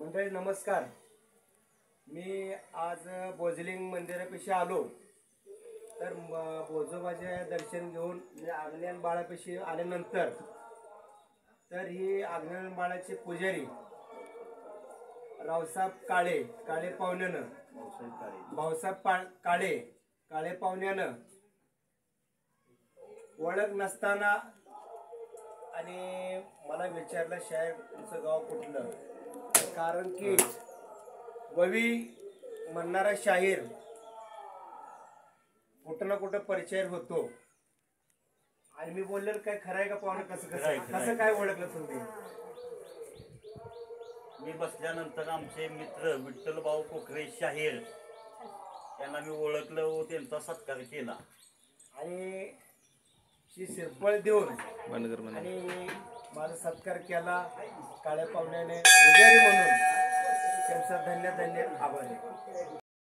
मंडळी नमस्कार। मी आज बोजलिंग मंदिरापाशी आलो तर बोजोबाचे दर्शन घेऊन मी आग्नेय बाळापाशी आल्यानंतर तर ही आग्नेय बाळाचे पुजारी रावसाहेब काळे पाहुण्यानं काळे पाहुण्यानं ओळख नसताना आणि मला विचारलं शायर तुमचं गाव कुठलं, कारण की ववी म्हणणारा शाहीर कुठं ना कुठं परिचय होतो आणि मी बोललेलं काय खरं आहे का पाहुणे, कसं काय ओळखलं तुम्ही? मी बसल्यानंतर आमचे मित्र विठ्ठल भाऊ कोकरे शाहीर यांना मी ओळखलं व त्यांचा सत्कार केला आणि शी सिरपळ देऊन आणि माझा सत्कार केला काळ्या पाहुण्याने पुजारी म्हणून त्यांचा धन्य आभार आहे।